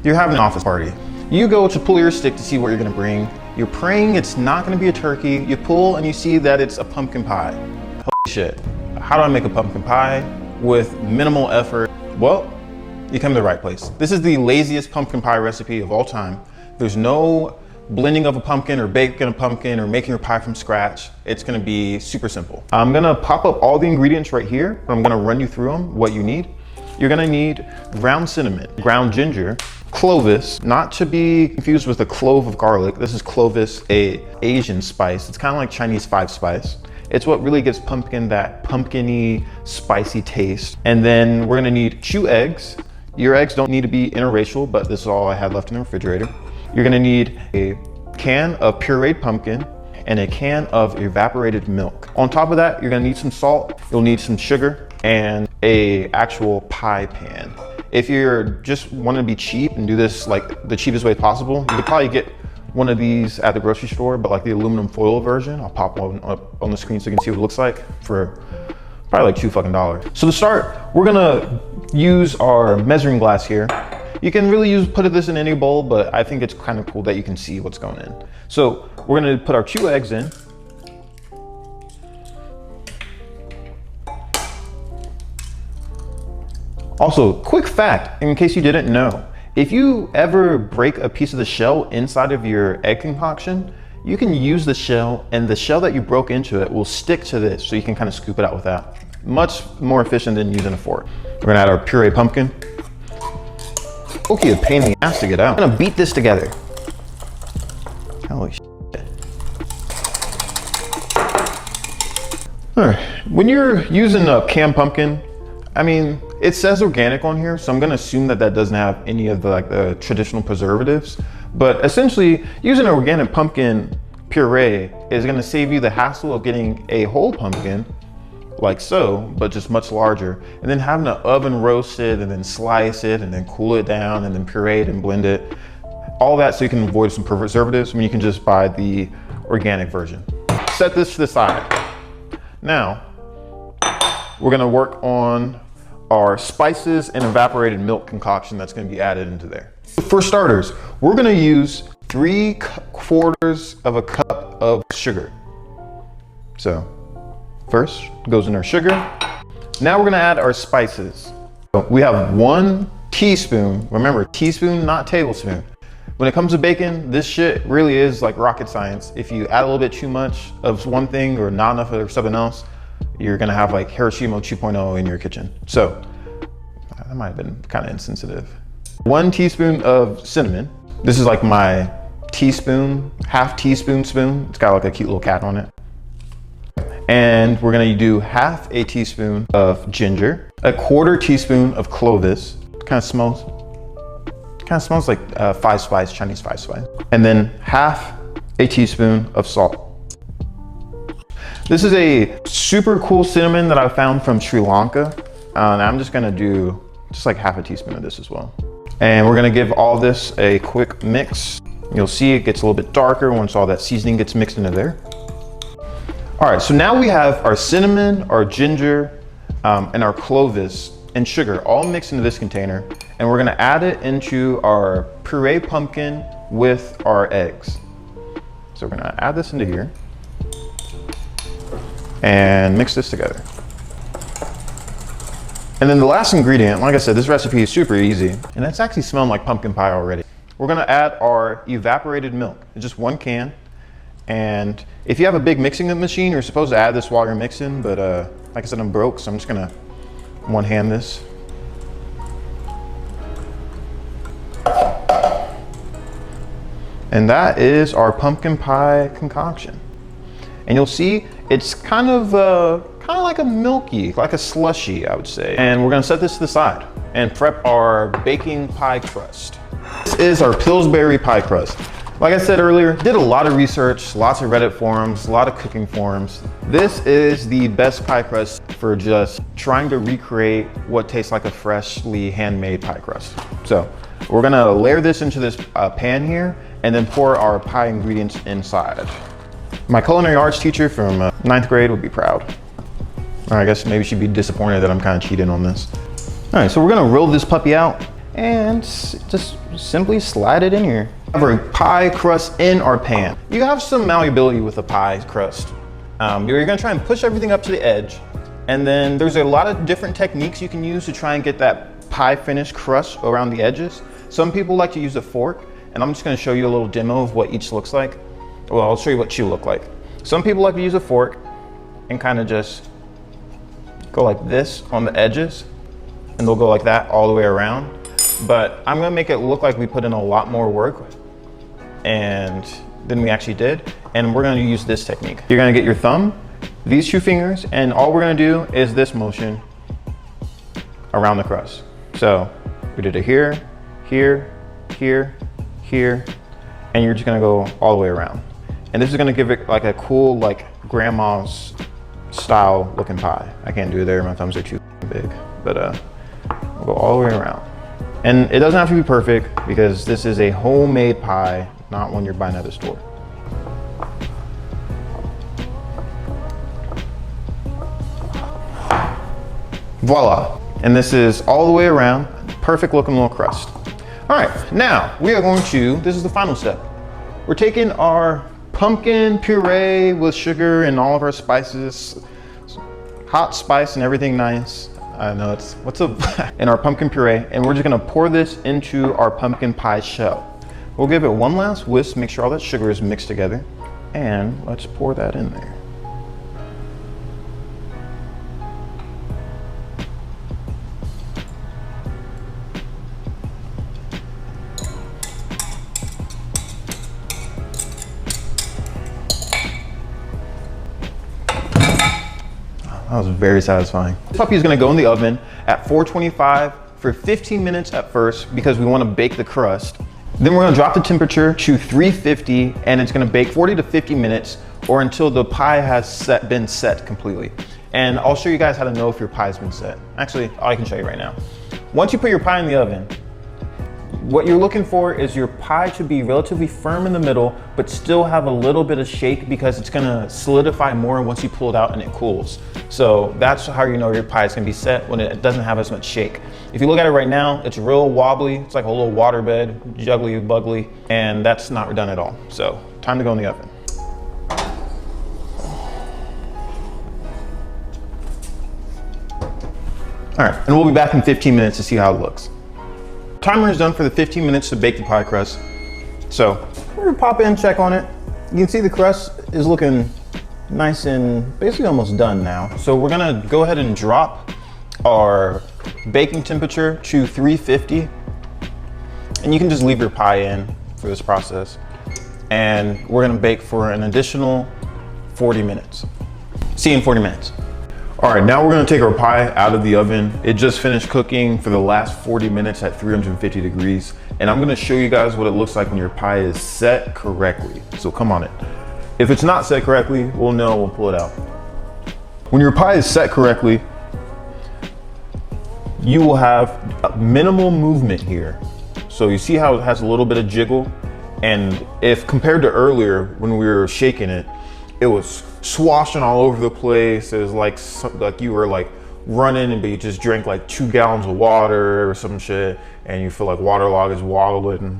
You're having an office party. You go to pull your stick to see what you're gonna bring. You're praying it's not gonna be a turkey. You pull and you see that it's a pumpkin pie. Holy shit. How do I make a pumpkin pie with minimal effort? Well, you come to the right place. This is the laziest pumpkin pie recipe of all time. There's no blending of a pumpkin or baking a pumpkin or making your pie from scratch. It's gonna be super simple. I'm gonna pop up all the ingredients right here. I'm gonna run you through them, what you need. You're gonna need ground cinnamon, ground ginger, cloves, not to be confused with a clove of garlic. This is cloves, a Asian spice. It's kind of like Chinese 5-spice. It's what really gives pumpkin that pumpkin-y, spicy taste. And then we're gonna need 2 eggs. Your eggs don't need to be interracial, but this is all I had left in the refrigerator. You're gonna need a can of pureed pumpkin and a can of evaporated milk. On top of that, you're gonna need some salt, you'll need some sugar, and a actual pie pan. If you're just wanting to be cheap and do this like the cheapest way possible, you could probably get one of these at the grocery store, but like the aluminum foil version. I'll pop one up on the screen so you can see what it looks like for probably like $2 So to start, we're gonna use our measuring glass here. You can really put this in any bowl, but I think it's kind of cool that you can see what's going in. So we're gonna put our 2 eggs in. Also, quick fact, in case you didn't know, if you ever break a piece of the shell inside of your egg concoction, you can use the shell, and the shell that you broke into it will stick to this, so you can kind of scoop it out with that. Much more efficient than using a fork. We're gonna add our pureed pumpkin. Okay, a pain in the ass to get out. I'm gonna beat this together. Holy shit. All right, when you're using a canned pumpkin, I mean, it says organic on here, so I'm gonna assume that that doesn't have any of the traditional preservatives. But essentially, using an organic pumpkin puree is gonna save you the hassle of getting a whole pumpkin, like so, but just much larger, and then having to oven roast it and then slice it and then cool it down and then puree it and blend it. All that so you can avoid some preservatives when you can just buy the organic version. Set this to the side. Now, we're gonna work on our spices and evaporated milk concoction that's gonna be added into there. For starters, we're gonna use 3/4 of a cup of sugar. So first goes in our sugar. Now we're gonna add our spices. So we have 1 teaspoon, remember teaspoon, not tablespoon. When it comes to baking, this shit really is like rocket science. If you add a little bit too much of one thing or not enough of something else, you're gonna have like Hiroshima 2.0 in your kitchen. So that might have been kind of insensitive. 1 teaspoon of cinnamon. This is like my teaspoon, half teaspoon spoon. It's got like a cute little cat on it. And we're gonna do 1/2 teaspoon of ginger, 1/4 teaspoon of cloves. Kind of smells like 5-spice, Chinese 5-spice. And then 1/2 teaspoon of salt. This is a super cool cinnamon that I found from Sri Lanka. And I'm just gonna do just like 1/2 teaspoon of this as well. And we're gonna give all this a quick mix. You'll see it gets a little bit darker once all that seasoning gets mixed into there. All right, so now we have our cinnamon, our ginger, and our cloves and sugar all mixed into this container. And we're gonna add it into our pureed pumpkin with our eggs. So we're gonna add this into here and mix this together. And then the last ingredient, like I said, this recipe is super easy, and it's actually smelling like pumpkin pie already. We're gonna add our evaporated milk. It's just 1 can. And if you have a big mixing machine, you're supposed to add this while you're mixing, but like I said, I'm broke, so I'm just gonna one-hand this. And that is our pumpkin pie concoction. And you'll see it's kind of like a milky, like a slushy, I would say. And we're gonna set this to the side and prep our baking pie crust. This is our Pillsbury pie crust. Like I said earlier, did a lot of research, lots of Reddit forums, a lot of cooking forums. This is the best pie crust for just trying to recreate what tastes like a freshly handmade pie crust. So we're gonna layer this into this pan here and then pour our pie ingredients inside. My culinary arts teacher from 9th grade would be proud. Or I guess maybe she'd be disappointed that I'm kind of cheating on this. All right, so we're gonna roll this puppy out and just simply slide it in here. We have our pie crust in our pan. You have some malleability with the pie crust. You're gonna try and push everything up to the edge, and then there's a lot of different techniques you can use to try and get that pie finish crust around the edges. Some people like to use a fork, and I'm just gonna show you a little demo of what each looks like. Well, I'll show you what two look like. Some people like to use a fork and kind of just go like this on the edges, and they'll go like that all the way around. But I'm gonna make it look like we put in a lot more work than we actually did. And we're gonna use this technique. You're gonna get your thumb, these two fingers, and all we're gonna do is this motion around the crust. So we did it here, here, here, here, and you're just gonna go all the way around. And this is gonna give it like a cool, like grandma's style looking pie. I can't do it there, my thumbs are too big, but we'll go all the way around. And it doesn't have to be perfect because this is a homemade pie, not one you're buying at the store. Voila. And this is all the way around, perfect looking little crust. All right, now we are going to, this is the final step. We're taking our pumpkin puree with sugar and all of our spices, hot spice and everything nice. I know it's, what's up? And our pumpkin puree, and we're just gonna pour this into our pumpkin pie shell. We'll give it one last whisk, make sure all that sugar is mixed together, and let's pour that in there. That was very satisfying. This puppy is gonna go in the oven at 425 for 15 minutes at first because we wanna bake the crust. Then we're gonna drop the temperature to 350 and it's gonna bake 40 to 50 minutes or until the pie has been set completely. And I'll show you guys how to know if your pie's been set. Actually, I can show you right now. Once you put your pie in the oven, what you're looking for is your pie to be relatively firm in the middle, but still have a little bit of shake because it's gonna solidify more once you pull it out and it cools. So that's how you know your pie is gonna be set, when it doesn't have as much shake. If you look at it right now, it's real wobbly. It's like a little water bed, juggly, buggly, and that's not done at all. So time to go in the oven. All right, and we'll be back in 15 minutes to see how it looks. Timer is done for the 15 minutes to bake the pie crust. So we're gonna pop in, check on it. You can see the crust is looking nice and basically almost done now. So we're gonna go ahead and drop our baking temperature to 350. And you can just leave your pie in for this process. And we're gonna bake for an additional 40 minutes. See you in 40 minutes. All right, now we're gonna take our pie out of the oven. It just finished cooking for the last 40 minutes at 350 degrees. And I'm gonna show you guys what it looks like when your pie is set correctly. So come on it. If it's not set correctly, we'll know, we'll pull it out. When your pie is set correctly, you will have minimal movement here. So you see how it has a little bit of jiggle? And if compared to earlier when we were shaking it, it was swashing all over the place. It was like you were like running, but you just drank like 2 gallons of water or some shit, and you feel like waterlog is waddling.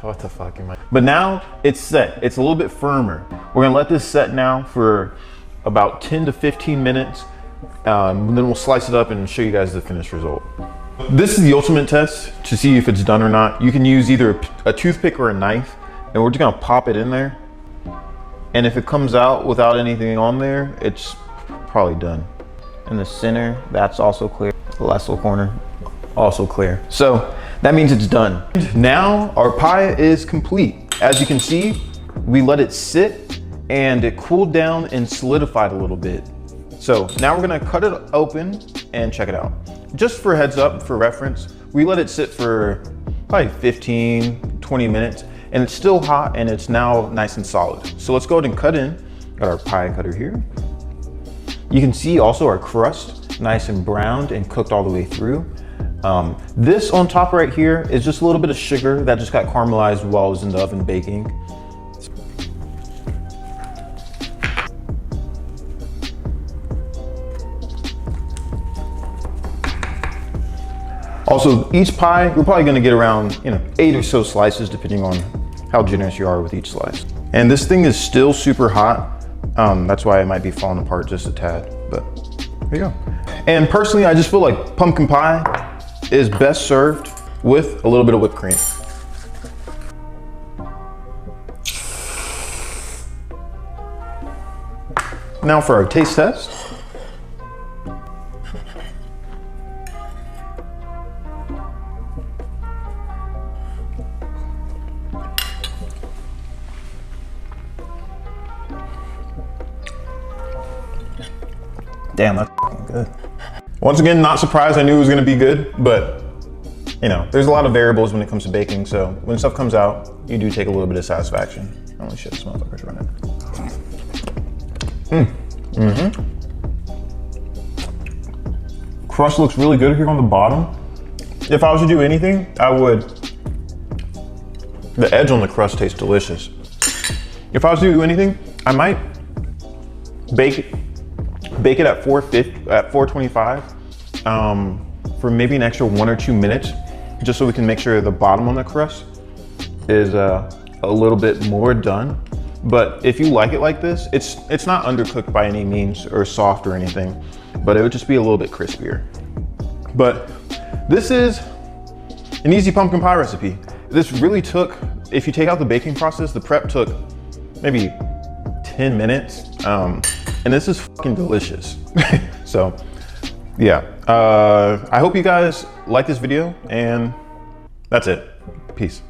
What the fuck am I? But now it's set. It's a little bit firmer. We're gonna let this set now for about 10 to 15 minutes. And then we'll slice it up and show you guys the finished result. This is the ultimate test to see if it's done or not. You can use either a toothpick or a knife, and we're just gonna pop it in there. And if it comes out without anything on there, it's probably done. In the center, that's also clear. The last little corner, also clear. So that means it's done. Now our pie is complete. As you can see, we let it sit and it cooled down and solidified a little bit. So now we're gonna cut it open and check it out. Just for heads up, for reference, we let it sit for probably 15, 20 minutes. And it's still hot and it's now nice and solid. So let's go ahead and cut in. Got our pie cutter here. You can see also our crust, nice and browned and cooked all the way through. This on top right here is just a little bit of sugar that just got caramelized while it was in the oven baking. Also, each pie, we're probably gonna get around, 8 or so slices depending on how generous you are with each slice. And this thing is still super hot. That's why it might be falling apart just a tad, but there you go. And personally, I just feel like pumpkin pie is best served with a little bit of whipped cream. Now for our taste test. Damn, that's good. Once again, not surprised. I knew it was gonna be good, but there's a lot of variables when it comes to baking. So when stuff comes out, you do take a little bit of satisfaction. Holy shit, this motherfucker's running. Crust looks really good here on the bottom. If I was to do anything, the edge on the crust tastes delicious. If I was to do anything, I might bake it at 425 for maybe an extra 1 or 2 minutes, just so we can make sure the bottom on the crust is a little bit more done. But if you like it like this, it's not undercooked by any means or soft or anything, but it would just be a little bit crispier. But this is an easy pumpkin pie recipe. This really took, if you take out the baking process, the prep took maybe 10 minutes. And this is fucking delicious. So yeah, I hope you guys like this video, and that's it. Peace.